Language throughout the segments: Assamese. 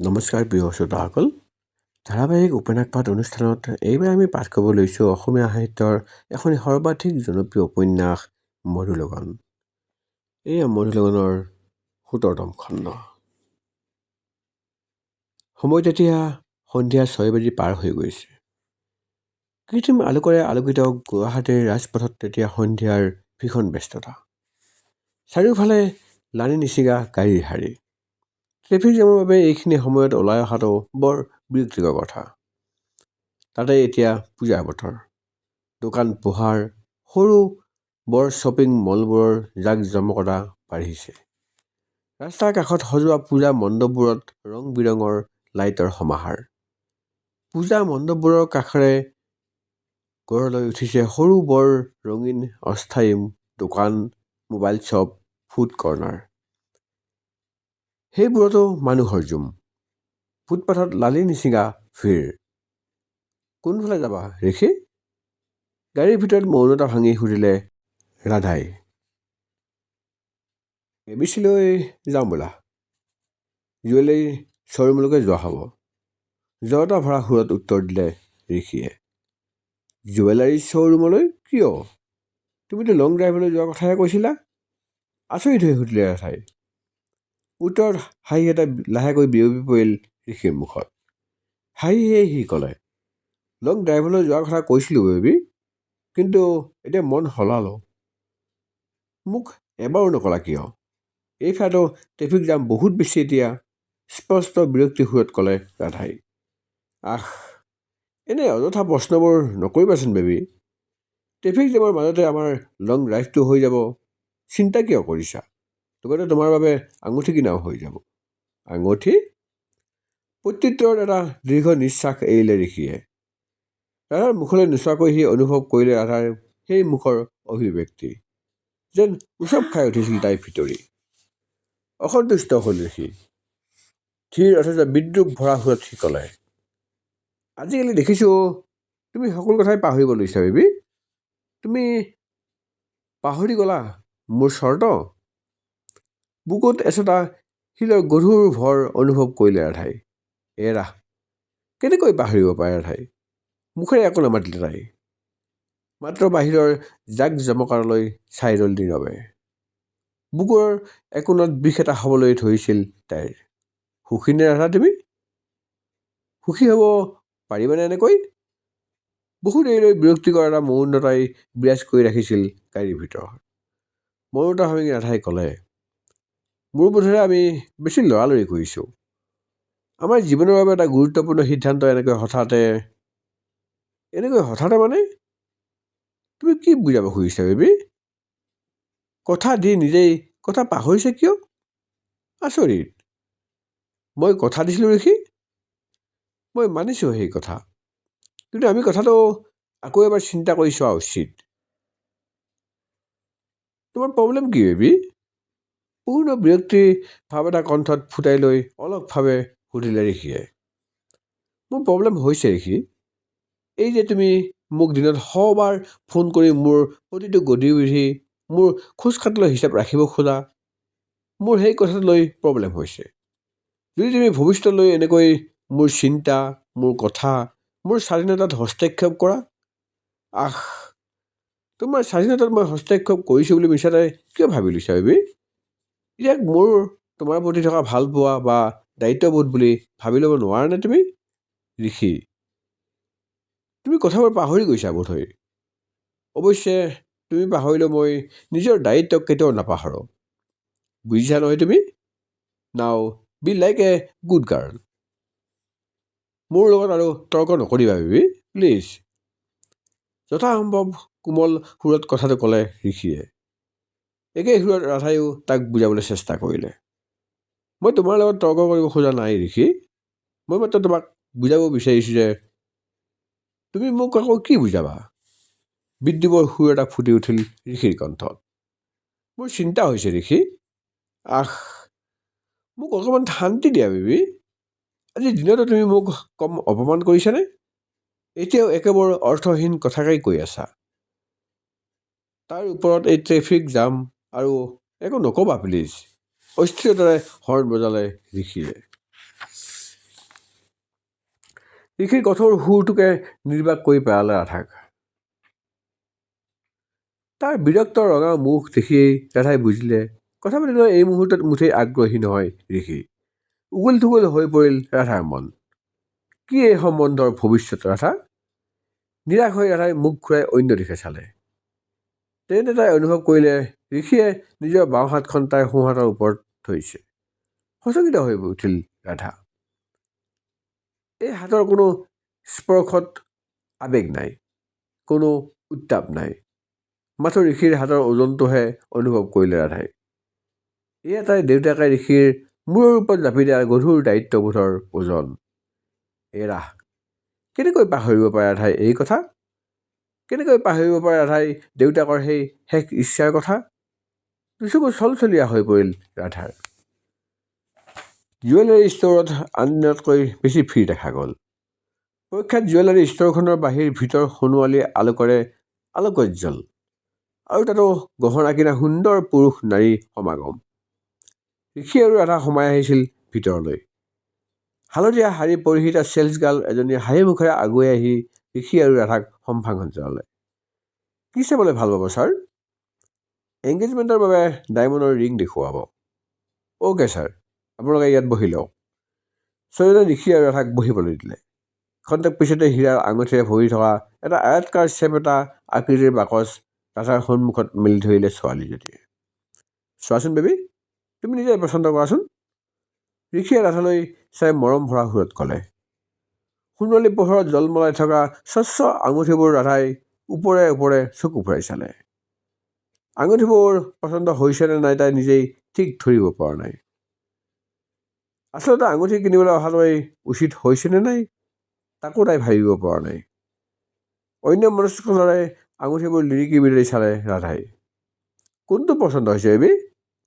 নমস্কাৰ প্ৰিয় শ্ৰোতাসকল, ধাৰাবাহিক উপন্যাস পাঠ অনুষ্ঠানত এইবাৰ আমি পাঠ কৰিব লৈছোঁ অসমীয়া সাহিত্যৰ এখন সৰ্বাধিক জনপ্ৰিয় উপন্যাস মধুলগন। এই মধুলগনৰ ১৭তম খণ্ড। সময় তেতিয়া সন্ধিয়া ৬ বাজি পাৰ হৈ গৈছে। কৃত্ৰিম আলোকৰে আলোকিত গুৱাহাটীৰ ৰাজপথত তেতিয়া সন্ধিয়াৰ ভীষণ ব্যস্ততা। চাৰিওফালে লানি নিচিগা গাড়ীৰ শাৰী। ট্ৰেফিক জামৰ বাবে এইখিনি সময়ত ওলাই অহাটো বৰ বিৰক্তিকৰ কথা। তাতে এতিয়া পূজাৰ বতৰ। দোকান পোহাৰ, সৰু বৰ শ্বপিং মলবোৰৰ জাক-জমকতা বাঢ়িছে। ৰাস্তাৰ কাষত সজোৱা পূজা মণ্ডপবোৰত ৰং বিৰঙৰ লাইটৰ সমাহাৰ। পূজা মণ্ডপবোৰৰ কাষেৰে গঢ় লৈ উঠিছে সৰু বৰ ৰঙীন অস্থায়ী দোকান, মোবাইল শ্বপ, ফুড কৰ্ণাৰ। সেইবোৰতো মানুহৰ জুম। ফুটপাথত লালি নিচিগা ভিৰ। কোনফালে যাবা ঋষি? গাড়ীৰ ভিতৰত মৌনতা ভাঙি সুধিলে ৰাধাই। এবিচিলৈ যাওঁ বোলা। জুৱেলাৰী শ্বৰুমলৈকে যোৱা হ'ব। জড়তা ভৰা সুৰত উত্তৰ দিলে ঋষিয়ে। জুৱেলাৰী শ্বৰুমলৈ কিয়? তুমিতো লং ড্ৰাইভলৈ যোৱাৰ কথাহে কৈছিলা। আচৰিত হৈ সুধিলে ৰাধাই। উত্তৰত হাঁহি এটা লাহেকৈ বিয়পি পৰিল ঋষিৰ মুখত। হাঁহিয়ে সি ক'লে, লং ড্ৰাইভলৈ যোৱাৰ কথা কৈছিলোঁ বেবী, কিন্তু এতিয়া মন সলালো। মোক এবাৰো নকলা কিয়? এইফালেতো ট্ৰেফিক জাম বহুত বেছি এতিয়া, স্পষ্ট বিৰক্তি সুৰত ক'লে ৰাধাই। এনে অযথা প্ৰশ্নবোৰ নকৰিবাচোন বেবী। ট্ৰেফিক জামৰ মাজতে আমাৰ লং ড্ৰাইভটো হৈ যাব। চিন্তা কিয় কৰিছা? লগতে তোমাৰ বাবে আঙুঠি কিনাও হৈ যাব। আঙুঠি? প্ৰত্যুত্তৰত এটা দীৰ্ঘ নিশ্বাস এৰিলে ঋষিয়ে। ৰাধাৰ মুখলৈ নোচোৱাকৈ সি অনুভৱ কৰিলে ৰাধাৰ সেই মুখৰ অভিব্যক্তি। যেন উচপ খাই উঠিছিল তাইৰ ভিতৰি। অসন্তুষ্ট হ'ল ঋষি। ধীৰ অথচ বিদ্ৰূপ ভৰা সুৰত সি ক'লে, আজিকালি দেখিছোঁ তুমি সকলো কথাই পাহৰিব লৈছা বেবী। তুমি পাহৰি গ'লা মোৰ চৰ্ত? বুকুত এচটা শিলৰ গধুৰ ভৰ অনুভৱ কৰিলে ৰাধাই। এৰা, কেনেকৈ পাহৰিব পাৰে ৰাধাই? মুখেৰে একো নামাতিলে তাই। মাত্ৰ বাহিৰৰ জাক জমকালৈ চাই ৰ'ল নীৰৱে। বুকুৰ একোণত বিষ এটা হ'বলৈ ধৰিছিল তাইৰ। সুখী নে ৰাধা তুমি? সুখী হ'ব পাৰিবানে এনেকৈ? বহু দেৰিলৈ বিৰক্তিকৰ এটা মৌনতাই বিৰাজ কৰি ৰাখিছিল গাড়ীৰ ভিতৰত। মৌনতা ভাঙি ৰাধাই ক'লে, মোৰ বোধেৰে আমি বেছি লৰালৰি কৰিছোঁ। আমাৰ জীৱনৰ বাবে এটা গুৰুত্বপূৰ্ণ সিদ্ধান্ত এনেকৈ হঠাতে মানে? তুমি কি বুজাব খুজিছা বেবী? কথা দি নিজেই কথা পাহৰিছে কিয়? আচৰিত। মই কথা দিছিলোঁ ঋষি। মই মানিছোঁ সেই কথা, কিন্তু আমি কথাটো আকৌ এবাৰ চিন্তা কৰি চোৱা উচিত। তোমাৰ প্ৰব্লেম কি বেবী? পূৰ্ণ বিৰক্তিৰ ভাৱ এটা কণ্ঠত ফুটাই লৈ অলপভাৱে সুধিলে ঋষিয়ে। মোৰ প্ৰব্লেম হৈছে ঋষি, এই যে তুমি মোক দিনত শবাৰ ফোন কৰি মোৰ প্ৰতিটো গতিবিধি, মোৰ খোজ খাটলৰ হিচাপ ৰাখিব খোজা, মোৰ সেই কথাটো লৈ প্ৰব্লেম হৈছে। যদি তুমি ভৱিষ্যতলৈ এনেকৈ মোৰ চিন্তা, মোৰ কথা, মোৰ স্বাধীনতাত হস্তক্ষেপ কৰা, তোমাৰ স্বাধীনতাত মই হস্তক্ষেপ কৰিছোঁ বুলি মিছাতে কিয় ভাবি লৈছা বেবী? ইয়াক মোৰ তোমাৰ প্ৰতি থকা ভাল পোৱা বা দায়িত্ববোধ বুলি ভাবি ল'ব নোৱাৰানে তুমি? ঋষি, তুমি কথাবোৰ পাহৰি গৈছা বোধহয়। অৱশ্যে তুমি পাহৰিলেও মই নিজৰ দায়িত্বক কেতিয়াও নাপাহৰোঁ। বুজিছা নহয় তুমি? নাও be like a good girl. মোৰ লগত আৰু তৰ্ক নকৰিবা বেবী, প্লিজ। যথাসম্ভৱ কোমল সুৰত কথাটো ক'লে ঋষিয়ে। একে সুৰত ৰাধাইও তাক বুজাবলৈ চেষ্টা কৰিলে। মই তোমাৰ লগত তৰ্ক কৰিব খোজা নাই ঋষি। মই মাত্ৰ তোমাক বুজাব বিচাৰিছোঁ যে তুমি মোক আকৌ কি বুজাবা? বিদ্ৰূপৰ সুৰ এটা ফুটি উঠিল ঋষিৰ কণ্ঠত। মোৰ চিন্তা হৈছে ঋষি। মোক অকণমান শান্তি দিয়া বেবী। আজি দিনতে তুমি মোক কম অপমান কৰিছানে? এতিয়াও একেবাৰে অৰ্থহীন কথাকেই কৈ আছা। তাৰ ওপৰত এই ট্ৰেফিক জাম আৰু একো নক'বা প্লিজ। অস্থিৰতাৰে হৰ্ণ বজালে ঋষিয়ে। ঋষিৰ কঠোৰ সুৰটোকে নিৰ্বাক কৰি পেলালে ৰাধাক। তাৰ বিৰক্ত ৰঙা মুখ দেখিয়েই ৰাধাই বুজিলে কথা পাতিবলৈ এই মুহূৰ্তত মুঠেই আগ্ৰহী নহয় ঋষি। উগুল থুগুল হৈ পৰিল ৰাধাৰ মন। কি এই সম্বন্ধৰ ভৱিষ্যত ৰাধা? নিৰাশ হৈ ৰাধাই মুখ ঘূৰাই অন্য দিশে চালে। তেনেতে তাই অনুভৱ কৰিলে ঋষিয়ে নিজৰ বাওঁ হাতখন তাইৰ সোঁ হাতৰ ওপৰত থৈছে। সচকিত হৈ উঠিল ৰাধা। এই হাতৰ কোনো স্পৰ্শত আৱেগ নাই, কোনো উত্তাপ নাই, মাথো ঋষিৰ হাতৰ ওজনটোহে অনুভৱ কৰিলে ৰাধাই। এয়া তাইৰ দেউতাকে ঋষিৰ মূৰৰ ওপৰত জাপি দিয়া গধুৰ দায়িত্ববোধৰ ওজন। এৰা কেনেকৈ পাহৰিব পাৰে ৰাধাই এই কথা? কেনেকৈ পাহৰিব পাৰে ৰাধাই দেউতাকৰ সেই শেষ ইচ্ছাৰ কথা? দুচকু চলচলীয়া হৈ পৰিল ৰাধাৰ। জুৱেলাৰী ষ্ট'ৰত আন দিনতকৈ বেছি ভিৰ দেখা গ'ল। প্ৰখ্যাত জুৱেলাৰী ষ্ট'ৰখনৰ বাহিৰ ভিতৰ সোণোৱালী আলোকৰে আলোকোজ্জ্বল, আৰু তাতো গহনা কিনা সুন্দৰ পুৰুষ নাৰী সমাগম। ঋষি আৰু ৰাধা সোমাই আহিছিল ভিতৰলৈ। হালধীয়া শাৰী পৰিহিত চেলছ গাৰ্ল এজনীয়ে হাঁহি মুখেৰে আগুৱাই আহি ঋষি আৰু ৰাধাক সম্ভাষণ জনালে। কি চাবলৈ ভাল পাব ছাৰ? এংগেজমেণ্টৰ বাবে ডায়মণ্ডৰ ৰিং দেখুৱাব। অ'কে ছাৰ, আপোনালোকে ইয়াত বহি লওক। ছোৱালীজনে ঋষি আৰু ৰাধাক বহিবলৈ দিলে। খন্তেক পিছতে হীৰাৰ আঙুঠিৰে ভৰি থকা এটা আয়তকাৰ চেপেটা আকৃতিৰ বাকচ ৰাধাৰ সন্মুখত মেলি ধৰিলে ছোৱালীজনীয়ে। চোৱাচোন বেবী, তুমি নিজে পচন্দ কৰাচোন। ঋষিয়ে ৰাধালৈ চাই মৰম ভৰা সুৰত ক'লে। সোণালী পোহৰত জলমলাই থকা স্বচ্ছ আঙুঠিবোৰ ৰাধাই ওপৰে ওপৰে চকু ফুৰাই চালে। আঙুঠিবোৰ পচন্দ হৈছেনে নাই তাই নিজেই ঠিক ধৰিব পৰা নাই। আচলতে আঙুঠি কিনিবলৈ অহালৈ উচিত হৈছেনে নাই তাকো তাই ভাবিব পৰা নাই। অন্য মনস্কতাৰে আঙুঠিবোৰ লিৰিকি বিৰিকি চালে ৰাধাই। কোনটো পচন্দ হৈছে বেবী?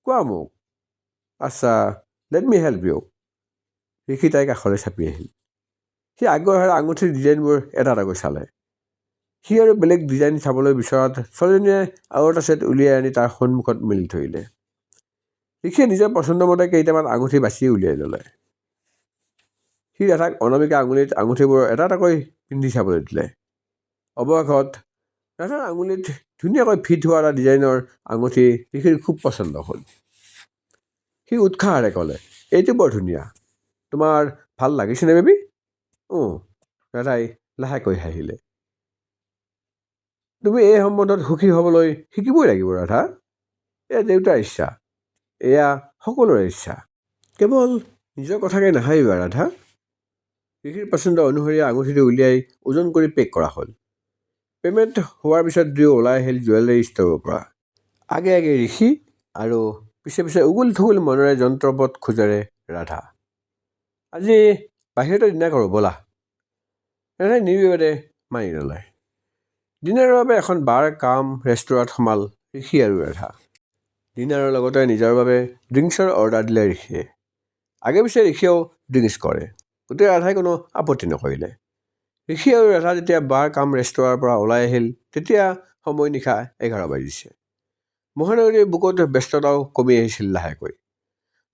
কোৱা মোক। আচ্ছা, লেট মি হেল্প ইউ। ঋষি তাইৰ কাষলৈ চাপি আহিল। সি আগ্ৰহেৰে আঙুঠিৰ ডিজাইনবোৰ এটা এটাকৈ চালে। সি আৰু বেলেগ ডিজাইন চাবলৈ বিচৰাত ছোৱালীজনীয়ে আৰু এটা ছেট উলিয়াই আনি তাৰ সন্মুখত মেলি ধৰিলে। ঋষিয়ে নিজৰ পচন্দমতে কেইটামান আঙুঠি বাছি উলিয়াই ল'লে। সি ৰাধাক অনামিকা আঙুলিত আঙুঠিবোৰ এটা এটাকৈ পিন্ধি চাবলৈ দিলে। অৱশেষত ৰাধাৰ আঙুলিত ধুনীয়াকৈ ফিট হোৱা এটা ডিজাইনৰ আঙুঠি ঋষিৰ খুব পচন্দ হ'ল। সি উৎসাহেৰে ক'লে, এইটো বৰ ধুনীয়া, তোমাৰ ভাল লাগিছেনে বেবী? ৰাধাই লাহেকৈ হাঁহিলে। তুমি এই সম্বন্ধত সুখী হ'বলৈ শিকিবই লাগিব ৰাধা। এয়া দেউতাৰ ইচ্ছা, এয়া সকলোৰে ইচ্ছা। কেৱল নিজৰ কথাকে নাভাবিবা ৰাধা। ঋষিৰ পচন্দ অনুসৰি আঙুঠিটো উলিয়াই ওজন কৰি পেক কৰা হ'ল। পে'মেণ্ট হোৱাৰ পিছত দুয়ো ওলাই আহিল জুৱেলাৰী ষ্ট'ৰৰ পৰা। আগে আগে ঋষি আৰু পিছে পিছে উগুল থুগুল মনেৰে যন্ত্ৰপদ খোজেৰে ৰাধা। আজি বাহিৰতে ডিনাৰ কৰোঁ ব'লা। ৰাধাই নিৰ্বিবাদে মানি ল'লে। ডিনাৰৰ বাবে এখন বাৰ কাম ৰেষ্টুৰাঁত সোমাল ঋষি আৰু ৰাধা। ডিনাৰৰ লগতে নিজৰ বাবে ড্ৰিংকছৰ অৰ্ডাৰ দিলে ঋষিয়ে। আগে পিছে ঋষিয়েও ড্ৰিংকছ কৰে, গতিকে ৰাধাই কোনো আপত্তি নকৰিলে। ঋষি আৰু ৰাধা যেতিয়া বাৰ কাম ৰেষ্টুৰাঁৰ পৰা ওলাই আহিল তেতিয়া সময় নিশা 11 বাজিছে। মহানগৰীৰ বুকুত ব্যস্ততাও কমি আহিছিল লাহেকৈ।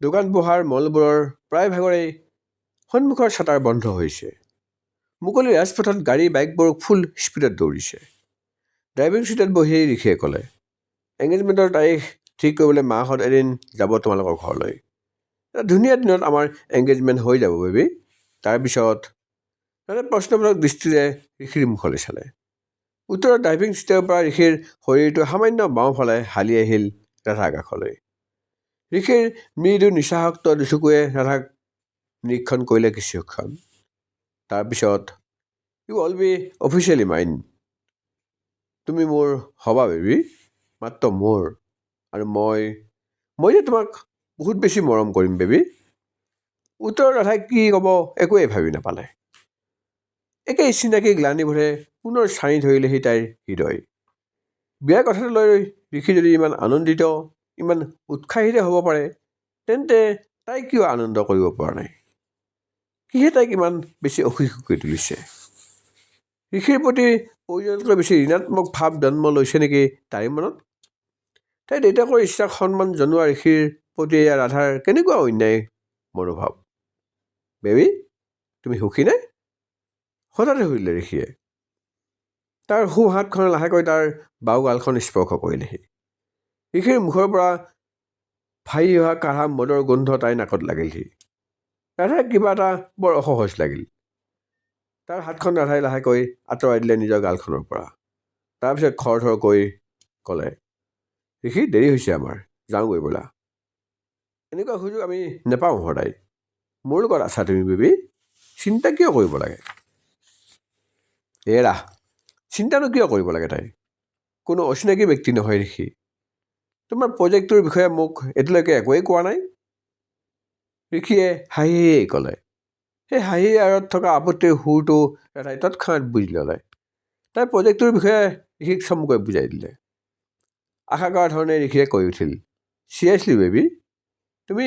দোকান পোহাৰ মলবোৰৰ প্ৰায়ভাগৰেই সন্মুখৰ ছাটাৰ বন্ধ হৈছে। মুকলি ৰাজপথত গাড়ী বাইকবোৰ ফুল স্পীডত দৌৰিছে। ড্ৰাইভিং ছিটত বহি ঋষিয়ে ক'লে, এংগেজমেণ্টৰ তাৰিখ ঠিক কৰিবলৈ মাহঁত এদিন যাব তোমালোকৰ ঘৰলৈ। এটা ধুনীয়া দিনত আমাৰ এংগেজমেণ্ট হৈ যাব বেবী। তাৰপিছত ৰাধাই প্ৰশ্নবোধক দৃষ্টিৰে ঋষিৰ মুখলৈ চালে। উত্তৰত ড্ৰাইভিং ছিটৰ পৰা ঋষিৰ শৰীৰটো সামান্য বাওঁফালে হালি আহিল ৰাধাৰ কাষলৈ। ঋষিৰ মৃদু নিচাসক্ত দুচকুৱে ৰাধাক নিৰীক্ষণ কৰিলে কিছুক্ষণ। তাৰপিছত, you all be officially mine. তুমি মোৰ হ'বা বেবী, মাত্ৰ মোৰ, আৰু মই যে তোমাক বহুত বেছি মৰম কৰিম বেবী। উত্তৰত ৰাধাই কি ক'ব একোৱেই ভাবি নাপালে। একেই চিনাকি গ্লানিবোৰে পুনৰ ছানি ধৰিলেহি তাইৰ হৃদয়। বিয়াৰ কথাটো লৈ ঋষি যদি ইমান আনন্দিত, ইমান উৎসাহিত হ'ব পাৰে, তেন্তে তাই কিয় আনন্দ কৰিব পৰা নাই? কিহে তাইক ইমান বেছি অসুখী কৰি তুলিছে? ঋষিৰ প্ৰতি প্ৰয়োজনতকৈ বেছি ঋণাত্মক ভাৱ জন্ম লৈছে নেকি তাইৰ মনত? তাই দেউতাকৰ ইচ্ছাক সন্মান জনোৱা ঋষিৰ প্ৰতি এয়া ৰাধাৰ কেনেকুৱা অন্যায় মনোভাৱ? বেবী, তুমি সুখী নে? হঠাতে সুধিলে ঋষিয়ে। তাৰ সোঁ হাতখনে লাহেকৈ তাৰ বাওঁ গালখন স্পৰ্শ কৰিলেহি। ঋষিৰ মুখৰ পৰা ভাহি অহা কাঢ়া মদৰ গোন্ধ তাইৰ নাকত লাগিলহি। ৰাধাই কিবা এটা বৰ অসহজ লাগিল। তাৰ হাতখন ৰাধাই লাহেকৈ আঁতৰাই দিলে নিজৰ গালখনৰ পৰা। তাৰপিছত খৰধৰকৈ ক'লে, ঋষি, দেৰি হৈছে আমাৰ, যাওঁগৈ ব'লা। এনেকুৱা সুযোগ আমি নেপাওঁ সদায়। মোৰ লগত আছা তুমি বেবী, চিন্তা কিয় কৰিব লাগে? এৰা, চিন্তানো কিয় কৰিব লাগে তাই? কোনো অচিনাকি ব্যক্তি নহয় ঋষি। তোমাৰ প্ৰজেক্টটোৰ বিষয়ে মোক এতিয়ালৈকে একোৱেই কোৱা নাই। ঋষিয়ে হাঁহি হাঁহিয়েই ক'লে। সেই হাঁহিৰ আঁৰত থকা আপত্তিৰ সুৰটো ৰাধাই তৎক্ষণাত বুজি ল'লে। তাই প্ৰজেক্টটোৰ বিষয়ে ঋষিক চমুকৈ বুজাই দিলে। আশা কৰা ধৰণে ঋষিয়ে কৈ উঠিল, চিৰিয়াছলি বেবী, তুমি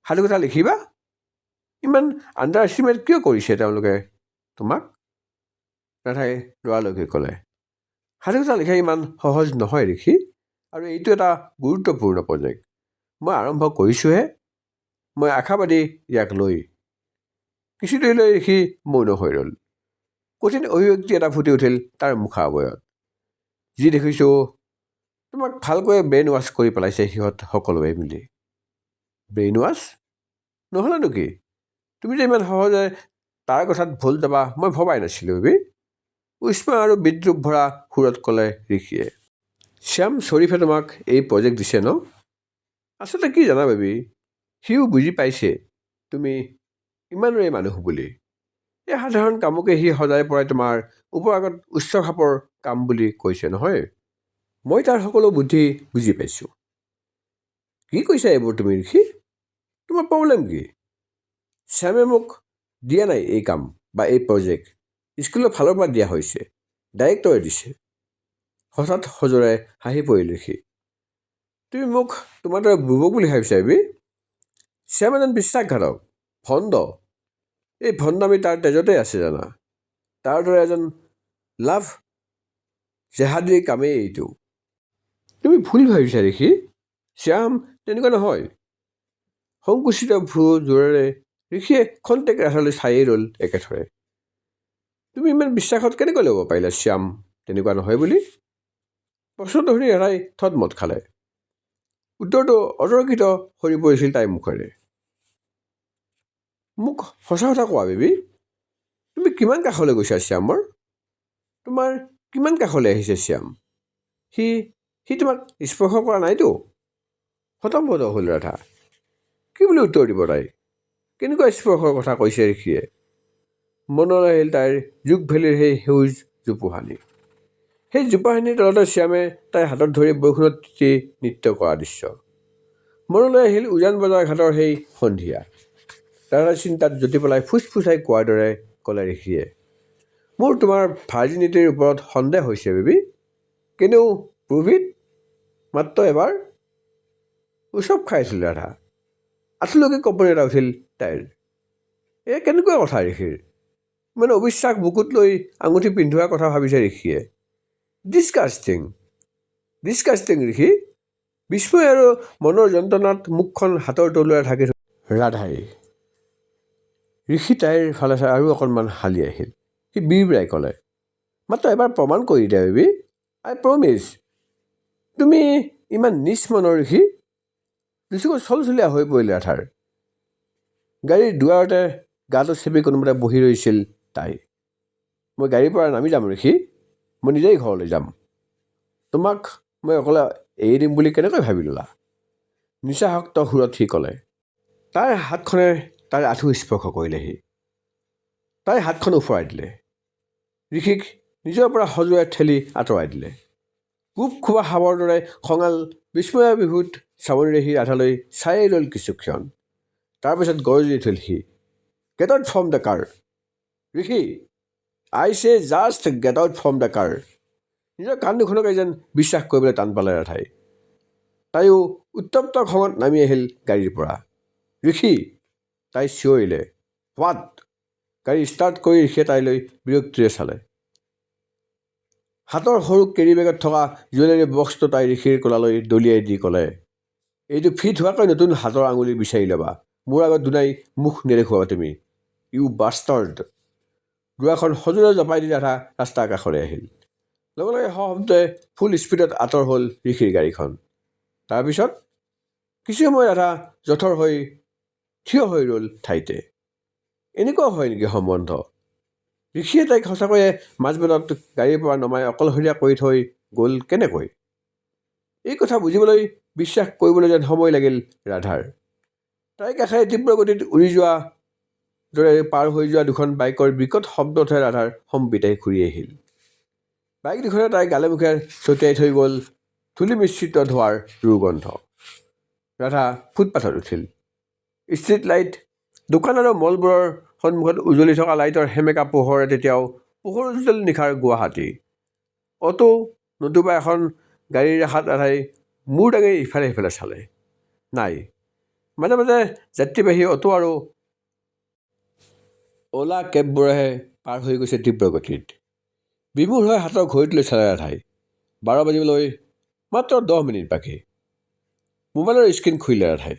সাধুকথা লিখিবা? ইমান আণ্ডাৰ এষ্টিমেট কিয় কৰিছে তেওঁলোকে তোমাক? ৰাধাই লৰালৰিকৈ ক'লে, সাধুকথা লিখা ইমান সহজ নহয় ঋষি, আৰু এইটো এটা গুৰুত্বপূৰ্ণ প্ৰজেক্ট। মই আৰম্ভ কৰিছোঁহে। মই আশাবাদী ইয়াক লৈ। কিছু দেৰিলৈ ঋষি মৌন হৈ ৰ'ল। কঠিন অভিব্যক্তি এটা ফুটি উঠিল তাৰ মুখাৱয়ত। যি দেখিছোঁ, তোমাক ভালকৈ ব্ৰেইন ৱাছ কৰি পেলাইছে সিহঁত সকলোৱে মিলি। Brain wash? নহ'লেনো কি? তুমি যে ইমান সহজে তাৰ কথাত ভুল যাবা মই ভবাই নাছিলোঁ বেবী। উষ্মা আৰু বিদ্ৰূপ ভৰা সুৰত ক'লে ঋষিয়ে। শ্যাম শ্বৰীফে তোমাক এই প্ৰজেক্ট দিছে ন? আচলতে কি জানা বেবী, সিও বুজি পাইছে তুমি ইমানৰে মানুহ বুলি। এই সাধাৰণ কামকে সি সজাই পৰাই তোমাৰ ওপৰাগত উচ্চ খাপৰ কাম বুলি কৈছে নহয়। মই তাৰ সকলো বুদ্ধি বুজি পাইছোঁ। কি কৈছা এইবোৰ তুমি ঋষি? তোমাৰ প্ৰব্লেম কি? শ্যামে মোক দিয়া নাই এই কাম বা এই প্ৰজেক্ট, স্কুলৰ ফালৰ পৰা দিয়া হৈছে, ডাইৰেক্টৰে দিছে। হঠাৎ সজোৰে হাঁহি পৰিল ঋষি। তুমি মোক তোমাৰ দৰে বুবক বুলি ভাবিছা বেবী? শ্যাম এজন বিশ্বাসঘাতক, ভণ্ড। এই ভণ্ডামি তাৰ তেজতে আছে জানা। তাৰ দৰে এজন লাভ জেহাদীৰ কামেই এইটো। তুমি ভুল ভাবিছা ঋষি, শ্যাম তেনেকুৱা নহয়। সংকুচিত ভ্ৰু জোৰেৰে ঋষিয়ে খন্তেক ৰাধালৈ চায়েই ৰ'ল একেথৰে। তুমি ইমান বিশ্বাসত কেনেকৈ ল'ব পাৰিলা শ্যাম তেনেকুৱা নহয় বুলি? প্ৰশ্নটো শুনি ৰাধাই থতমত খালে। উত্তৰটো অতৰ্কিত সৰি পৰিছিল তাইৰ মুখেৰে। মোক সঁচা কথা কোৱা বেবী, তুমি কিমান কাষলৈ গৈছা শ্যামৰ? তোমাৰ কিমান কাষলৈ আহিছে শ্যাম? সি তোমাক স্পৰ্শ কৰা নাইতো? হতভম্ব হ'ল ৰাধা। কি বুলি উত্তৰ দিব তাই? কেনেকুৱা স্পৰ্শৰ কথা কৈছে ঋষিয়ে? মনলৈ আহিল তাইৰ যুগ ভেলীৰ সেই সেউজ জোপোহানি। সেই জোপোহানিৰ তলতে শ্যামে তাইৰ হাতত ধৰি বৰষুণত তিতি নৃত্য কৰা দৃশ্য। মনলৈ আহিল উজান বজাৰ ঘাটৰ সেই সন্ধিয়া। ৰাধাৰ চিন্তাত জ্যোতি পেলাই ফুচফুচাই কোৱাৰ দৰে ক'লে ঋষিয়ে, মোৰ তোমাৰ ভাৰ্জিনিটিৰ ওপৰত সন্দেহ হৈছে বেবী। কিন্তু প্ৰুভ ইট। মাত্ৰ এবাৰ। উচপ খাইছিল ৰাধা। আঁঠুলৈকে কঁপনি এটা উঠিল তাইৰ। এয়া কেনেকুৱা কথা ঋষিৰ? ইমান অবিশ্বাস বুকুত লৈ আঙুঠি পিন্ধোৱাৰ কথা ভাবিছে ঋষিয়ে। ডিছকাষ্টিং ঋষি। বিস্ময় আৰু মনৰ যন্ত্ৰণাত মুখখন হাতৰ তলুৱাৰে ঢাকি থৈ ৰাধাই। ঋষি তাইৰ ফালে চাই আৰু অকণমান হালি আহিল। সি বিৰবিৰাই ক'লে, মাত্ৰ এবাৰ প্ৰমাণ কৰি দিয়া বেবী, আই প্ৰমিছ। তুমি ইমান নিচ মনৰ ঋষি? দুচকুৰ চলচলীয়া হৈ পৰিল ৰাধাৰ। গাড়ীৰ দুৱাৰতে গাটো চেপি কোনোমতে বহি ৰৈছিল তাই। মই গাড়ীৰ পৰা নামি যাম ঋষি, মই নিজেই ঘৰলৈ যাম। তোমাক মই অকলে এৰি দিম বুলি কেনেকৈ ভাবি ল'লা? নিচাসক্ত সুৰত সি ক'লে। তাইৰ হাতখনে তাইৰ আঁঠু স্পৰ্শ কৰিলেহি। তাই হাতখন উফৰাই দিলে। ঋষিক নিজৰ পৰা সজোৰে ঠেলি আঁতৰাই দিলে। কোব খোৱা সাপৰ দৰে খঙাল বিস্ময়াভিভূত চাৱনিৰে সি ৰাধালৈ চায়েই ৰ'ল কিছুক্ষণ। তাৰপিছত গৰজি উঠিল সি, get out from the car. Rishi, I say just get out from the car. নিজৰ কাণ দুখনকে যেন বিশ্বাস কৰিবলৈ টান পালে ৰাধাই। তাইও উত্তপ্ত খঙত নামি আহিল গাড়ীৰ পৰা। ঋষি, তাই চিঞৰিলে। হোৱাট? গাড়ী ষ্টাৰ্ট কৰি ঋষিয়ে তাইলৈ বিৰক্তিৰে চালে। হাতৰ সৰু কেৰি বেগত থকা জুৱেলাৰী বক্সটো তাই ঋষিৰ কোলালৈ দলিয়াই দি ক'লে, এইটো ফিট হোৱাকৈ নতুন হাতৰ আঙুলি বিচাৰি ল'বা। মোৰ আগত দুনাই মুখ নেদেখুৱাবা তুমি, ইউ বাষ্টাৰ্ড। দুৱাখন সজোৰে জপাই দি ৰাধা ৰাস্তাৰ কাষলৈ আহিল। লগে লগে শব্দে ফুল স্পীডত আঁতৰ হ'ল ঋষিৰ গাড়ীখন। তাৰপিছত কিছু সময় ৰাধা জঠৰ হৈ থিয় হৈ ৰ'ল ঠাইতে। এনেকুৱা হয় নেকি সম্বন্ধ? ঋষিয়ে তাইক সঁচাকৈয়ে মাজবাটত গাড়ীৰ পৰা নমাই অকলশৰীয়া কৰি থৈ গ'ল কেনেকৈ? এই কথা বুজিবলৈ, বিশ্বাস কৰিবলৈ যেন সময় লাগিল ৰাধাৰ। তাইৰ কাষেৰে তীব্ৰ গতিত উৰি যোৱা দৰে পাৰ হৈ যোৱা দুখন বাইকৰ বিকট শব্দতহে ৰাধাৰ সম্বিতাই ঘূৰি আহিল। বাইক দুখনে তাইৰ গালে মুখে ছটিয়াই থৈ গ'ল ধূলি মিশ্ৰিত ধোঁৱাৰ দুৰ্গন্ধ। ৰাধা ফুটপাথত উঠিল। ষ্ট্ৰীট লাইট, দোকান আৰু মলবোৰৰ সন্মুখত উজলি থকা লাইটৰ সেমেকা পোহৰে তেতিয়াও পোহৰ উজ্জ্বল নিশাৰ গুৱাহাটী। অটো নতুবা এখন গাড়ীৰ ৰেখাত ৰাধাই মূৰ দাঙি ইফালে সিফালে চালে। নাই, মাজে মাজে যাত্ৰীবাহী অটো আৰু অ'লা কেববোৰেহে পাৰ হৈ গৈছে তীব্ৰ গতিত। বিমূঢ় হৈ হাতৰ ঘড়ীটোলৈ চালে ৰাধাই। 12 বাজিবলৈ মাত্ৰ 10 মিনিট বাকী। মোবাইলৰ স্ক্ৰীণ খুলিলে ৰাধাই।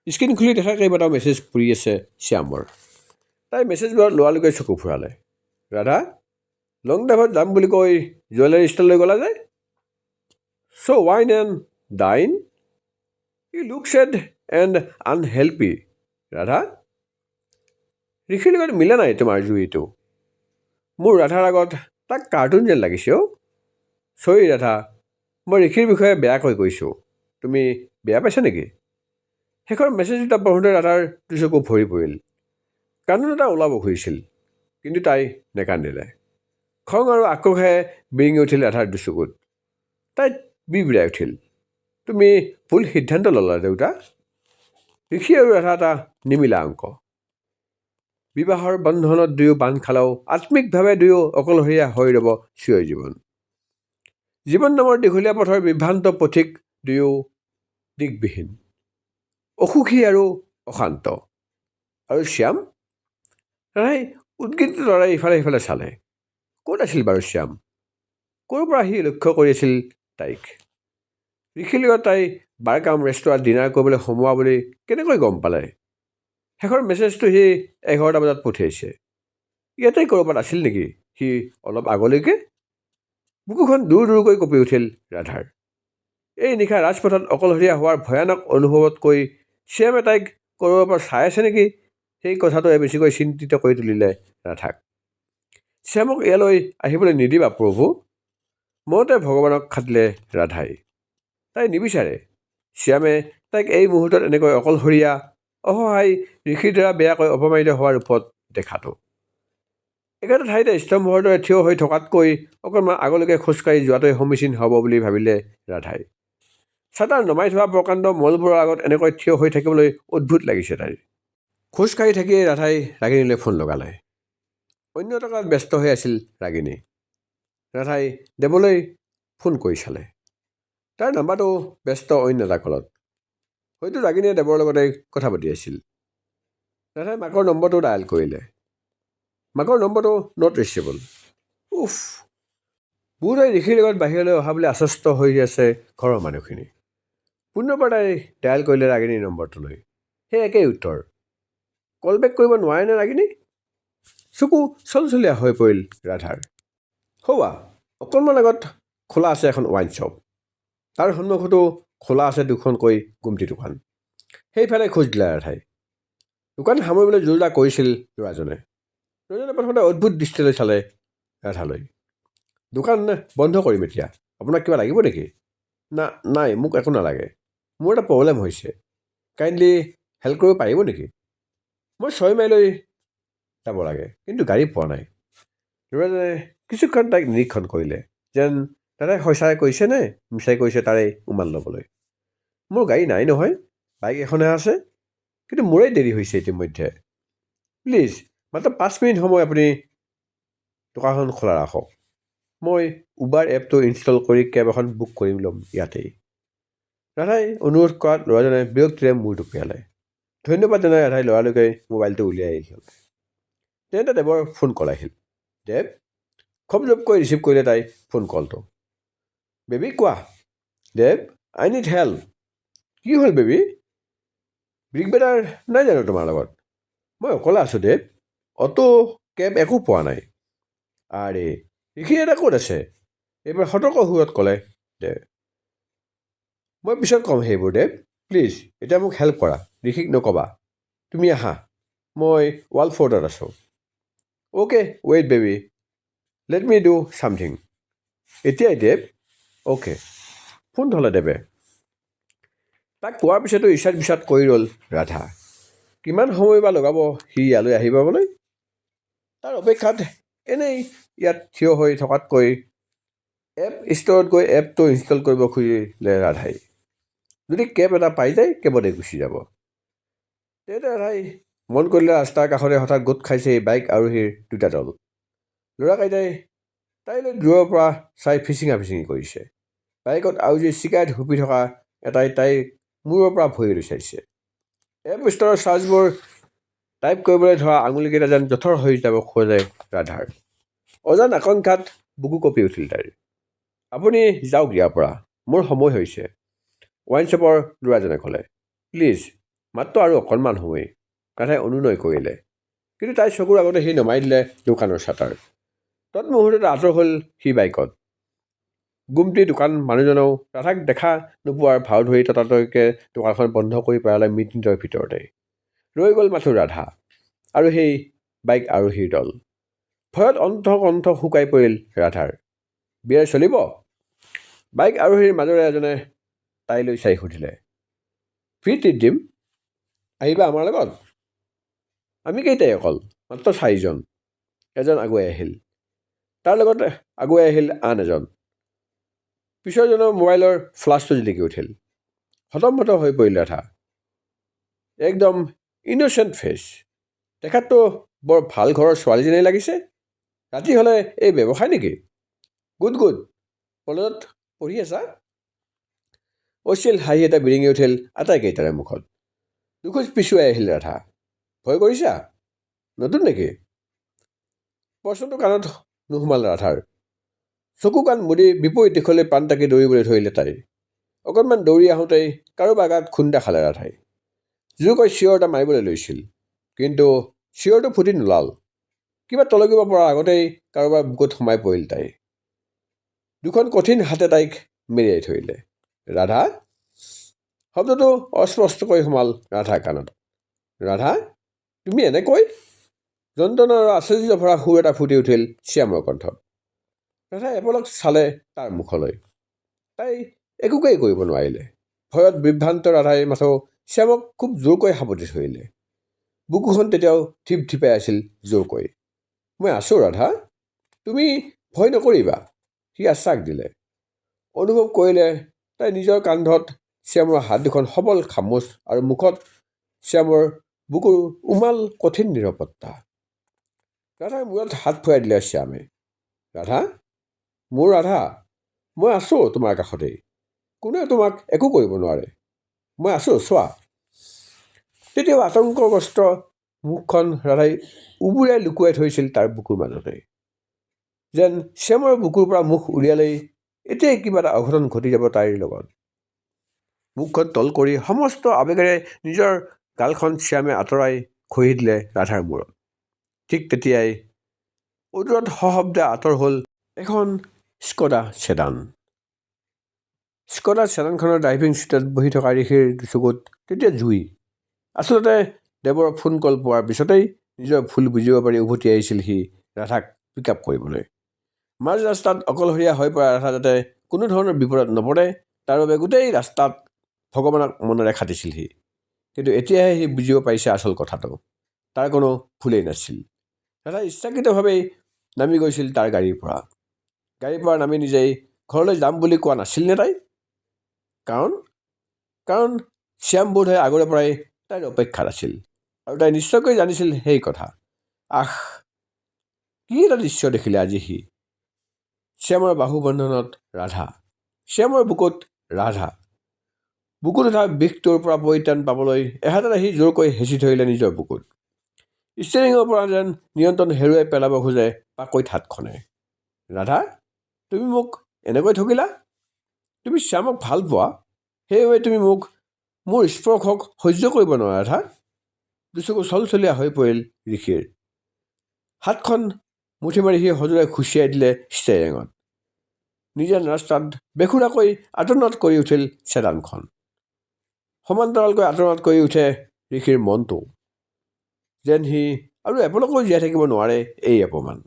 স্ক্ৰীণ খুলি দেখা কেইবাটাও মেছেজ পৰি আছে শ্যামৰ। তাই মেছেজবোৰত লৰালৰিকৈ চকু ফুৰালে। ৰাধা, লং ড্ৰাইভত যাম বুলি কৈ জুৱেলাৰী ষ্ট'ৰলৈ গ'লা যে? So' wine and dine? You look sad and unhealthy. Radha, ঋষিৰ লগত মিলা নাই তোমাৰ জুইটো। মোৰ ৰাধাৰ আগত তাক কাৰ্টুন যেন লাগিছে অ'। চৰি ৰাধা, মই ঋষিৰ বিষয়ে বেয়াকৈ কৈছোঁ। তুমি বেয়া পাইছা নেকি? শেষৰ মেছেজ দুটা পঢ়োঁতে ৰাধাৰ দুচকু ভৰি পৰিল। কান্দোন এটা ওলাব খুজিছিল, কিন্তু তাই নেকান্দিলে। খং আৰু আক্ৰোশে বিৰিঙি উঠিল ৰাধাৰ দুচকুত। তাই বিৰবিৰাই উঠিল। তুমি ভুল সিদ্ধান্ত ল'লা দেউতা। ঋষি আৰু ৰাধা এটা নিমিলা অংক। বিবাহৰ বন্ধনত দুয়ো বান্ধ খালেও আত্মিকভাৱে দুয়ো অকলশৰীয়া হৈ ৰ'ব চিৰ জীৱন। জীৱন নামৰ দীঘলীয়া পথৰ বিভ্ৰান্ত পথিক দুয়ো দিগবিহীন, অসুখী আৰু অশান্ত। আৰু শ্যাম? ৰাধাই উদ্গীত লৰাই ইফালে সিফালে চালে। ক'ত আছিল বাৰু শ্যাম? ক'ৰ পৰা সি লক্ষ্য কৰি আছিল তাইক? ঋষিৰ লগত তাই বাৰ কাম ৰেষ্টুৰাঁত ডিনাৰ কৰিবলৈ সোমোৱা বুলি কেনেকৈ গম পালে? শেষৰ মেছেজটো সি 11টা বজাত পঠিয়াইছে। ইয়াতে ক'ৰবাত আছিল নেকি সি অলপ আগলৈকে? বুকুখন দূৰ দূৰকৈ কঁপি উঠিল ৰাধাৰ। এই নিশা ৰাজপথত অকলশৰীয়া হোৱাৰ ভয়ানক অনুভৱতকৈ শ্যামে তাইক ক'ৰবাৰ পৰা চাই আছে নেকি, সেই কথাটোৱে বেছিকৈ চিন্তিত কৰি তুলিলে ৰাধাক। শ্যামক ইয়ালৈ আহিবলৈ নিদিবা প্ৰভু, মনতে ভগৱানক খাটিলে ৰাধাই। তাই নিবিচাৰে শ্যামে তাইক এই মুহূৰ্তত এনেকৈ অকলশৰীয়া, অসহায়, ঋষিৰ দ্বাৰা বেয়াকৈ অপমানিত হোৱাৰ ৰূপত দেখাটো। একেটা ঠাইতে স্তম্ভৰ দৰে থিয় হৈ থকাতকৈ অকণমান আগলৈকে খোজকাঢ়ি যোৱাটোৱে সমীচীন হ'ব বুলি ভাবিলে ৰাধাই। চাটাৰ নমাই থোৱা প্ৰকাণ্ড মলবোৰৰ আগত এনেকৈ থিয় হৈ থাকিবলৈ অদ্ভুত লাগিছে তাইৰ। খোজকাঢ়ি থাকিয়েই ৰাধাই ৰাগিনীলৈ ফোন লগালে। অন্য এটা কালত ব্যস্ত হৈ আছিল ৰাগিনী। ৰাধাই দেৱলৈ ফোন কৰি চালে। তাৰ নাম্বাৰটো ব্যস্ত অন্য এটা কলত। হয়তো ৰাগিনীয়ে দেৱৰ লগতে কথা পাতি আছিল। ৰাধাই মাকৰ নম্বৰটো ডায়েল কৰিলে। মাকৰ নম্বৰটো নট ৰিচেবল। উফ, বোধহয় ঋষিৰ লগত বাহিৰলৈ অহা বুলি আশ্বস্ত হৈ আছে ঘৰৰ মানুহখিনি। পুনৰবাৰ তাই ডায়েল কৰিলে ৰাগিনীৰ নম্বৰটোলৈ। সেই একেই উত্তৰ। কল বেক কৰিব নোৱাৰেনে ৰাগিনী? চকু চলচলীয়া হৈ পৰিল ৰাধাৰ। সৌৱা অকণমান আগত খোলা আছে এখন ৱাইন শ্বপ। তাৰ সন্মুখতো খোলা আছে দুখনকৈ গুমটি দোকান। সেইফালে খোজ দিলে ৰাধাই। দোকান সামৰিবলৈ জোৰ জাৰ কৰিছিল ল'ৰাজনে। ল'ৰাজনে প্ৰথমতে অদ্ভুত দৃষ্টিলৈ চালে ৰাধালৈ। দোকান বন্ধ কৰিম এতিয়া, আপোনাক কিবা লাগিব নেকি? নাই, মোক একো নালাগে। মোৰ এটা প্ৰব্লেম হৈছে, কাইণ্ডলি হেল্প কৰিব পাৰিব নেকি? মই 6 মাইললৈ যাব লাগে, কিন্তু গাড়ী পোৱা নাই। ল'ৰাজনে কিছুক্ষণ তাইক নিৰীক্ষণ কৰিলে, যেন দাদাই সঁচাই কৈছে নে মিছাই কৈছে তাৰে উমান ল'বলৈ। মোৰ গাড়ী নাই নহয়, বাইক এখনহে আছে, কিন্তু মোৰেই দেৰি হৈছে ইতিমধ্যে। প্লিজ মাত্ৰ 5 মিনিট সময় আপুনি দোকানখন খোলা ৰাখক। মই উবাৰ এপটো ইনষ্টল কৰি কেব এখন বুক কৰি ল'ম ইয়াতেই। ৰাধাই অনুৰোধ কৰাত ল'ৰাজনে বিৰক্তিৰে মূৰ টুপিয়ালে। ধন্যবাদ জনাই ৰাধাই ল'ৰালৈকে মোবাইলটো উলিয়াই আহিল। তেনেতে দেৱৰ ফোন কল আহিল। দেৱ খপ জপকৈ ৰিচিভ কৰিলে তাই ফোন কলটো। বেবী কোৱা। দেৱ, আই নিড হেল্প। কি হ'ল বেবী? ব্ৰিক বেটাৰ নাই জানো তোমাৰ লগত? মই অকলে আছোঁ দেৱ। অটো কেব একো পোৱা নাই। আৰে ঋষি এটা ক'ত আছে? এইবাৰ সতৰ্ক সুৰত ক'লে দেৱ। মই পিছত ক'ম সেইবোৰ দেৱ, প্লিজ এতিয়া মোক হেল্প কৰা। ঋষিক নক'বা, তুমি আহা, মই ৱালফৰ্ডত আছোঁ। Okay wait baby, let me do something. এতিয়াই দেৱ? অ'কে। ফোন থ'লে দেৱে। তাক কোৱাৰ পিছতো ইছাত বিচাত কৰি ৰ'ল ৰাধা। কিমান সময় বা লগাব সি ইয়ালৈ আহি পাবলৈ? তাৰ অপেক্ষাত এনেই ইয়াত থিয় হৈ থকাতকৈ এপ ষ্ট'ৰত গৈ এপটো ইনষ্টল কৰিব খুজিলে ৰাধাই। যদি কেব এটা পাই যায় কেবতে গুচি যাব। তেন্তে ৰাধাই মন কৰিলে ৰাস্তাৰ কাষতে হঠাৎ গোট খাইছে বাইক আৰোহীৰ দুটা দল। ল'ৰাকেইটাই তাইলৈ দূৰৰ পৰা চাই ফিচিঙা ফিচিঙি কৰিছে। বাইকত আউজি চিগাৰেট হুপি থকা এটাই তাইৰ মূৰৰ পৰা ভৰিলৈ চাইছে। এপ ষ্ট'ৰৰ চাৰ্জবোৰ টাইপ কৰিবলৈ ধৰা আঙুলিকেইটা যেন জঠৰ হৈ যাব খোজে ৰাধাৰ। অজান আকাংক্ষাত বুকু কঁপি উঠিল তাইৰ। আপুনি যাওক ইয়াৰ পৰা, মোৰ সময় হৈছে, ৱাইন শ্বপৰ ল'ৰাজনে ক'লে। প্লিজ মাত্ৰ আৰু অকণমান সময়, ৰাধাই অনুনয় কৰিলে। কিন্তু তাইৰ চকুৰ আগতে সি নমাই দিলে দোকানৰ শ্বাটাৰ। তৎমুহূৰ্ততে আঁতৰ হ'ল সি বাইকত। গুমটি দোকান মানুহজনেও ৰাধাক দেখা নোপোৱাৰ ভাও ধৰি ততাতৈকে দোকানখন বন্ধ কৰি পেলালে মিনিটৰ ভিতৰতে। ৰৈ গ'ল মাথো ৰাধা আৰু সেই বাইক আৰোহীৰ দল। ভয়ত কণ্ঠ শুকাই পৰিল ৰাধাৰ। বিয়াৰ চলিব? বাইক আৰোহীৰ মাজৰে এজনে তাইলৈ চাই সুধিলে। ফ্ৰী ট্ৰিট দিম, আহিবা আমাৰ লগত? আমি কেইটাই অকল, মাত্ৰ 4জন। এজন আগুৱাই আহিল। তাৰ লগত আগুৱাই আহিল আন এজন। পিছৰজনৰ মোবাইলৰ ফ্লাছটো জিলিকি উঠিল। হতম্বত হৈ পৰিল ৰাধা। একদম ইন'চেণ্ট ফেচ। দেখাততো বৰ ভাল ঘৰৰ ছোৱালী যেনেই লাগিছে। ৰাতি হ'লে এই ব্যৱসায় নেকি? গুড গুড, কলেজত পঢ়ি আছা? অশ্লীল হাঁহি এটা বিৰিঙি উঠিল আটাইকেইটাৰে মুখত। দুখোজ পিছুৱাই আহিল ৰাধা। ভয় কৰিছা? নতুন নেকি? প্ৰশ্নটো কাণত নুসুমাল ৰাধাৰ। চকু কাণ মুদি বিপৰীত দিশলৈ প্ৰাণ তাকি দৌৰিবলৈ ধৰিলে তাই। অকণমান দৌৰি আহোঁতেই কাৰোবাৰ গাত খুন্দা খালে ৰাধাই। জোৰকৈ চিঞৰ এটা মাৰিবলৈ লৈছিল, কিন্তু চিঞৰটো ফুটি নোলাল। কিবা তলকিব পৰাৰ আগতেই কাৰোবাৰ বুকুত সোমাই পৰিল তাই। দুখন কঠিন হাতে তাইক মেৰিয়াই ধৰিলে। ৰাধা? শব্দটো অস্পষ্টকৈ সোমাল ৰাধাৰ কাণত। ৰাধা, তুমি এনেকৈ? যন্ত্ৰণা আৰু আশ্চৰ্য ভৰা সুৰ এটা ফুটি উঠিল শ্যামৰ কণ্ঠত। ৰাধাই এপলক চালে তাৰ মুখলৈ। তাই একোকেই কৰিব নোৱাৰিলে। ভয়ত বিভ্ৰান্ত ৰাধাই মাথো শ্যামক খুব জোৰকৈ সাবটি ধৰিলে। বুকুখন তেতিয়াও ধিপ ধিপাই আছিল জোৰকৈ। মই আছোঁ ৰাধা, তুমি ভয় নকৰিবা, সি আশ্বাস দিলে। অনুভৱ কৰিলে তাই নিজৰ কান্ধত শ্যামৰ হাত দুখন সবল খামুচ আৰু মুখত শ্যামৰ বুকুৰ উমাল কঠিন নিৰাপত্তা। ৰাধাৰ মূৰত হাত ফুৰাই দিলে শ্যামে। ৰাধা, মোৰ ৰাধা, মই আছোঁ তোমাৰ কাষতেই, কোনেও তোমাক একো কৰিব নোৱাৰে, মই আছোঁ চোৱা। তেতিয়াও আতংকগ্ৰস্ত মুখখন ৰাধাই উবুৰাই লুকুৱাই থৈছিল তাৰ বুকুৰ মাজতে। যেন শ্যামৰ বুকুৰ পৰা মুখ উলিয়ালেই এতিয়াই কিবা এটা অঘটন ঘটি যাব তাইৰ লগত। মুখখন তল কৰি সমস্ত আৱেগেৰে নিজৰ গালখন শ্যামে আঁতৰাই খহি দিলে ৰাধাৰ মূৰত। ঠিক তেতিয়াই অদূৰত সশব্দে আঁতৰ হ'ল এখন স্কডা ছেডান। স্কডা ছেডানখনৰ ড্ৰাইভিং ছিটত বহি থকা ঋষিৰ চকুত তেতিয়া জুই। আচলতে দেৱৰ ফোন কল পোৱাৰ পিছতেই নিজৰ ভুল বুজিব পাৰি উভতি আহিছিল সি ৰাধাক পিক আপ কৰিবলৈ। মাজ ৰাস্তাত অকলশৰীয়া হৈ পৰা ৰাধা যাতে কোনো ধৰণৰ বিপদত নপৰে তাৰ বাবে গোটেই ৰাস্তাত ভগৱানক মনেৰে খাটিছিল সি। কিন্তু এতিয়াহে সি বুজিব পাৰিছে আচল কথাটো। তাৰ কোনো ভুলেই নাছিল। ৰাধা ইচ্ছাকৃতভাৱেই নামি গৈছিল তাৰ গাড়ীৰ পৰা। গাড়ীৰ পৰা নামি নিজেই ঘৰলৈ যাম বুলি কোৱা নাছিল নে তাই? কাৰণ শ্যাম বোধহয় আগৰে পৰাই তাইৰ অপেক্ষাত আছিল আৰু তাই নিশ্চয়কৈ জানিছিল সেই কথা। আহ, কি এটা দৃশ্য দেখিলে আজি সি। শ্যামৰ বাহুবন্ধনত ৰাধা, শ্যামৰ বুকুত ৰাধা। বুকুত উঠা বিষটোৰ পৰা পৰিত্ৰাণ পাবলৈ এহাতেৰে সি জোৰকৈ হেঁচি ধৰিলে নিজৰ বুকুত। ষ্টেৰিঙৰ পৰা যেন নিয়ন্ত্ৰণ হেৰুৱাই পেলাব খোজে পাকৈত হাতখনে। ৰাধা, তুমি মোক এনেকৈ ঠগিলা? তুমি শ্যামক ভাল পোৱা, সেইবাবে তুমি মোৰ স্পৰ্শক সহ্য কৰিব নোৱাৰা ৰাধা? দুচকু চলচলীয়া হৈ পৰিল ঋষিৰ। হাতখন মুঠি মাৰি সি সজোৰে খুচিয়াই দিলে ষ্টেৰিঙত। নিজে ৰাস্তাত বেখুৰাকৈ আতৰণত কৰি উঠিল চেদানখন। সমান্তৰালকৈ আতৰণত কৰি উঠে ঋষিৰ মনটো, যেন সি আৰু এপলকো জীয়াই থাকিব নোৱাৰে এই অপমান,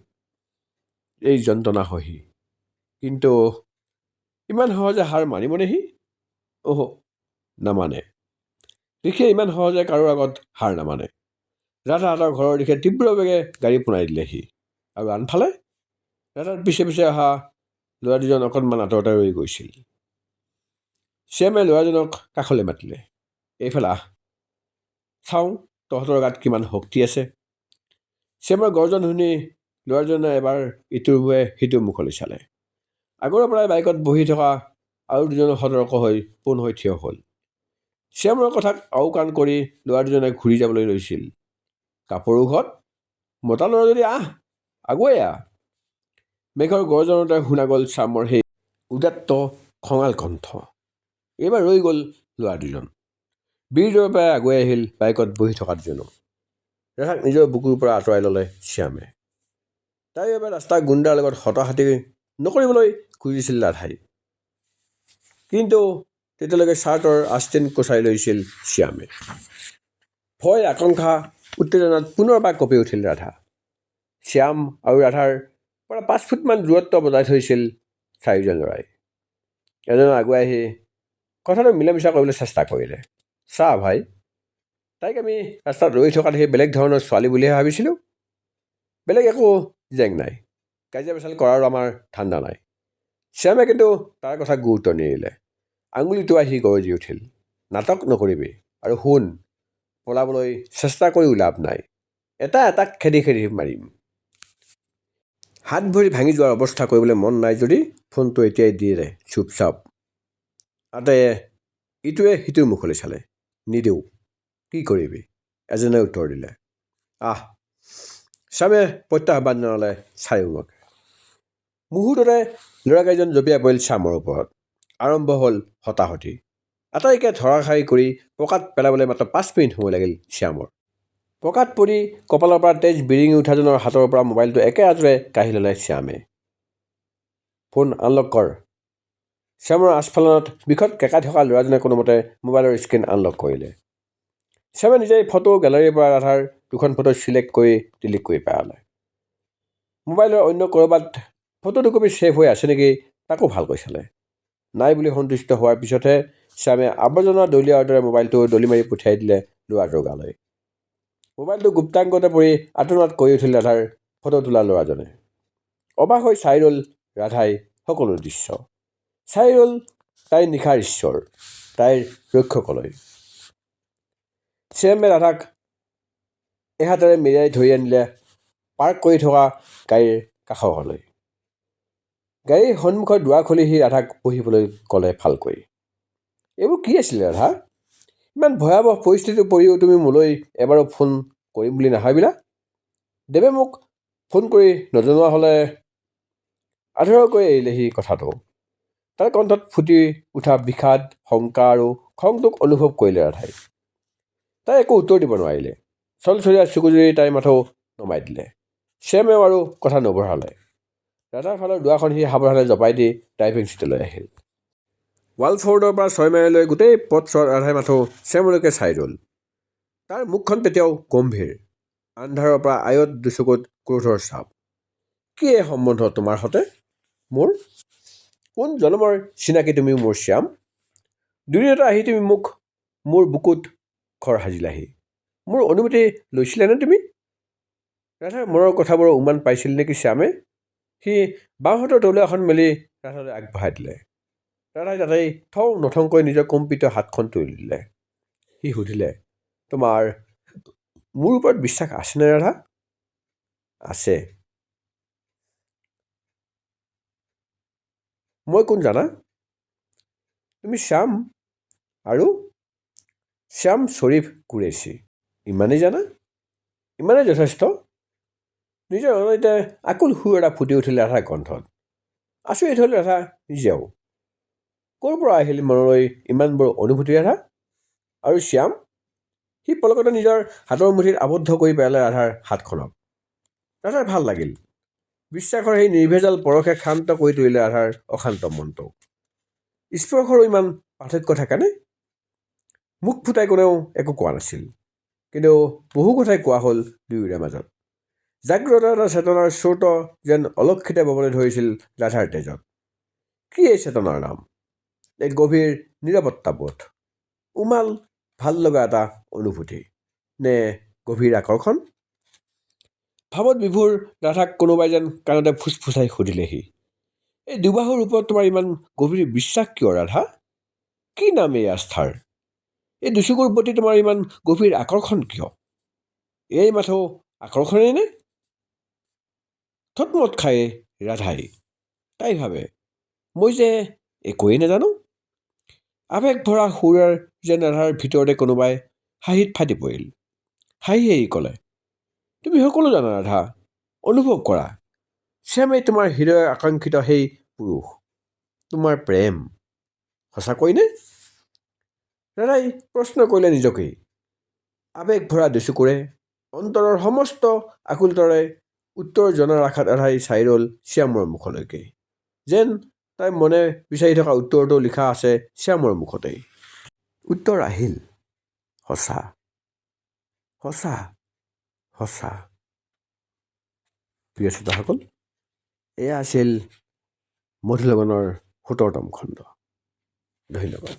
এই যন্ত্ৰণা সহি। কিন্তু ইমান সহজে হাৰ মানিবনে সি? নামানে। ঋষিয়ে ইমান সহজে কাৰো আগত হাৰ নামানে। ৰাধাহঁতৰ ঘৰৰ দিশে তীব্ৰ বেগে গাড়ী পোনাই দিলে সি। আৰু আনফালে ৰাধাৰ পিছে পিছে অহা ল'ৰা দুজন অকণমান আঁতৰতে ৰৈ গৈছিল। শ্যামে ল'ৰাজনক কাষলৈ মাতিলে, এইফালে আহ, চাওঁ তহঁতৰ গাত কিমান শক্তি আছে। শ্যামৰ গৰ্জন শুনি ল'ৰাজনে এবাৰ ইটোৰ মুখে সিটোৰ মুখলৈ চালে। আগৰে পৰাই বাইকত বহি থকা আৰু দুজন সতৰ্ক হৈ পোন হৈ থিয় হ'ল। শ্যামৰ কথাক আওকাণ কৰি ল'ৰা দুজনে ঘূৰি যাবলৈ লৈছিল। কাপোৰো ঘৰত, মতা ল'ৰা যদি আহ, আগুৱাই আহ। মেঘৰ গৰ্জনতে শুনা গ'ল শ্যামৰ সেই উদাত্ত খঙাল কণ্ঠ। এইবাৰ ৰৈ গ'ল ল'ৰা দুজন। বীৰদৰে প্ৰায় আগুৱাই আহিল বাইকত বহি থকা দুজনো। ৰাধাক নিজৰ বুকুৰ পৰা আঁতৰাই ল'লে শ্যামে। তাইৰ বাবে ৰাস্তাৰ গুণ্ডাৰ লগত হতাহতি নকৰিবলৈ খুজিছিল ৰাধাই। কিন্তু তেতিয়ালৈকে চাৰ্টৰ আস্তিন কোচাই লৈছিল শ্যামে। ভয়, আকাংক্ষা, উত্তেজনাত পুনৰবাৰ কঁপি উঠিল ৰাধা। শ্যাম আৰু ৰাধাৰ পৰা 5 ফুটমান দূৰত্ব বজাই থৈছিল চাৰিজন ল'ৰাই। এজনে আগুৱাই আহি কথাটো মিলামিচা কৰিবলৈ চেষ্টা কৰিলে। চা ভাই, তাইক আমি ৰাস্তাত ৰৈ থকা দেখি বেলেগ ধৰণৰ ছোৱালী বুলিহে ভাবিছিলোঁ। বেলেগ একো জেং নাই, কাজিয়া পেচাল কৰাৰো আমাৰ ঠাণ্ডা নাই। শ্যামে কিন্তু তাৰ কথা গুৰুত্ব নিদিলে। আঙুলি টোৱাই সি গৰজি উঠিল, নাটক নকৰিবি, আৰু শুন, পলাবলৈ চেষ্টা কৰিও লাভ নাই, এটা এটাক খেদি খেদি মাৰিম। হাত ভৰি ভাঙি যোৱাৰ অৱস্থা কৰিবলৈ মন নাই যদি ফোনটো এতিয়াই দি দে চুপচাপ। আটাইয়ে ইটোৱে সিটোৰ মুখলৈ চালে। নিদিওঁ, কি কৰিবি? এজনে উত্তৰ দিলে। আহ। শ্যামে প্ৰত্যাহ্বান জনালে চাৰিওমুখে। মুহূৰ্ততে ল'ৰাকেইজন জঁপিয়াই পৰিল শ্যামৰ ওপৰত। আৰম্ভ হ'ল হতাহতি। আটাইকে ধৰাশায়ী কৰি পকাত পেলাবলৈ মাত্ৰ 5 মিনিট সময় লাগিল শ্যামৰ। পকাত পৰি কপালৰ পৰা তেজ বিৰিঙি উঠাজনৰ হাতৰ পৰা মোবাইলটো একে আঁতৰে কাঢ়ি ল'লে শ্যামে। ফোন আনলক কৰ। শ্যামৰ আস্ফালনত বিষত কেঁকাই থকা ল'ৰাজনে কোনোমতে মোবাইলৰ স্ক্ৰীণ আনলক কৰিলে। শ্যামে নিজেই ফটো গেলাৰীৰ পৰা ৰাধাৰ 2খন ফটো চিলেক্ট কৰি ডিলিট কৰি পেলালে। মোবাইলৰ অন্য ক'ৰবাত ফটো 2 কপি ছেভ হৈ আছে নেকি তাকো ভালকৈ চালে। নাই বুলি সন্তুষ্ট হোৱাৰ পিছতহে শ্যামে আৱৰ্জনা দলিওৱাৰ দৰে মোবাইলটো দলি মাৰি পঠিয়াই দিলে ল'ৰাটোৰ গালৈ। মোবাইলটো গুপ্তাংগতে পৰি আতৰণত কৰি উঠিল ৰাধাৰ ফটো তোলা ল'ৰাজনে। অবাক হৈ চাই ৰ'ল ৰাধাই সকলো দৃশ্য। চাই ৰ'ল তাইৰ নিশাৰ ঈশ্বৰ, তাইৰ ৰক্ষকলৈ। শ্যামে ৰাধাক এহাতেৰে মেৰিয়াই ধৰি আনিলে পাৰ্ক কৰি থকা গাড়ীৰ কাষৰ ঘৰলৈ। গাড়ীৰ সন্মুখৰ দুৱাৰ খুলি সি ৰাধাক বহিবলৈ ক'লে ভালকৈ। এইবোৰ কি আছিলে ৰাধা? ইমান ভয়াৱহ পৰিস্থিতিত পৰিও তুমি মোলৈ এবাৰো ফোন কৰিম বুলি নাভাবিলা? দেৱে মোক ফোন কৰি নজনোৱা হ'লে। আধৰুৱাকৈ এৰিলে সি কথাটো। তাৰ কণ্ঠত ফুটি উঠা বিষাদ, শংকা আৰু খংটোক অনুভৱ কৰিলে ৰাধাই। তাই একো উত্তৰ দিব নোৱাৰিলে। চলচলীয়া চকুজুৰি তাইৰ মাথো নমাই দিলে। শ্যামেও আৰু কথা নবঢ়ালে। ৰাধাৰ ফালৰ দুৱাৰখন সি সাৱধানে জপাই দি ড্ৰাইভিং ছিটলৈ আহিল। ৱালফৰ্ডৰ পৰা 6 মাইললৈ গোটেই পথছোৱাত ৰাধাই মাথো শ্যামলৈকে চাই ৰ'ল। তাৰ মুখখন তেতিয়াও গম্ভীৰ। আন্ধাৰৰ পৰা আয়ত দুচকুত ক্ৰোধৰ ছাপ। কি এই সম্বন্ধ তোমাৰ সতে মোৰ? কোন জনমৰ চিনাকি তুমি মোৰ শ্যাম? দুদিনতে আহি তুমি মোৰ বুকুত ঘৰ সাজিলাহি। মোৰ অনুমতি লৈছিলানে তুমি? ৰাধাৰ মনৰ কথাবোৰৰ উমান পাইছিল নেকি শ্যামে? সি বাওঁহাতৰ তলুৱাখন মেলি ৰাধালৈ আগবঢ়াই দিলে। ৰাধাই তাতেই থওঁ নথংকৈ নিজৰ কম্পিত হাতখন তুলি দিলে। সি সুধিলে, তোমাৰ মোৰ ওপৰত বিশ্বাস আছেনে ৰাধা? আছে। মই কোন জানা? তুমি শ্যাম, আৰু শ্যাম শ্বৰীফ কুৰেশ্বি। ইমানেই জানা? ইমানেই যথেষ্ট। নিজৰ অনৈতে আকুল সুৰ এটা ফুটি উঠিল ৰাধাৰ কণ্ঠত। আচৰিত হ'ল ৰাধা নিজেও। ক'ৰ পৰা আহিল মনলৈ ইমানবোৰ অনুভূতি ৰাধা? আৰু শ্যাম? সি পলকতে নিজৰ হাতৰ মুঠিত আবদ্ধ কৰি পেলালে ৰাধাৰ হাতখনক। ৰাধাৰ ভাল লাগিল। বিশ্বাসৰ সেই নিৰ্ভেজাল পৰশে শান্ত কৰি তুলিলে ৰাধাৰ অশান্ত মনটো। স্পৰ্শৰো ইমান পাৰ্থক্য থাকেনে? মুখ ফুটাই কোনেও একো কোৱা নাছিল, কিন্তু বহু কথাই কোৱা হ'ল দুয়োৰে মাজত। জাগ্ৰত এটা চেতনাৰ স্ৰোত যেন অলক্ষিতে ববলৈ ধৰিছিল ৰাধাৰ তেজত। কি এই চেতনাৰ নাম? এক গভীৰ নিৰাপত্তাবোধ, উমাল ভাল লগা এটা অনুভূতি, নে গভীৰ আকৰ্ষণ? ভাৱত বিভোৰ ৰাধাক কোনোবাই যেন কাণতে ফুচফুচাই সুধিলেহি, এই দুবাহুৰ ওপৰত তোমাৰ ইমান গভীৰ বিশ্বাস কিয় ৰাধা? কি নাম এই আস্থাৰ? এই দুচকুৰ প্ৰতি তোমাৰ ইমান গভীৰ আকৰ্ষণ কিয়? এই মাথো আকৰ্ষণেই নে? থতমত খাই ৰাধাই। তাই ভাবে, মই যে একোৱেই নাজানো। আৱেগ ভৰা সুৰৰ যেন ৰাধাৰ ভিতৰতে কোনোবাই হাঁহিত ফাটি পৰিল। হাঁহি হাঁহি ক'লে, তুমি সকলো জানা ৰাধা, অনুভৱ কৰা। শ্যামেই তোমাৰ হৃদয়ৰ আকাংক্ষিত সেই পুৰুষ, তোমাৰ প্ৰেম সঁচাকৈনে? ৰাধাই প্ৰশ্ন কৰিলে নিজকেই। আৱেগ ভৰা দুচকুৰে অন্তৰৰ সমস্ত আকুলতাৰে উত্তৰ জনাৰ আশাত ৰাধাই চাই ৰ'ল শ্যামৰ মুখলৈকে, যেন তাই মনে বিচাৰি থকা উত্তৰটো লিখা আছে শ্যামৰ মুখতেই। উত্তৰ আহিল, সঁচা সঁচা সঁচা। প্ৰিয় শ্ৰোতাসকল, এয়া আছিল মধুৰ লগনৰ ১৭তম খণ্ড। ধন্যবাদ।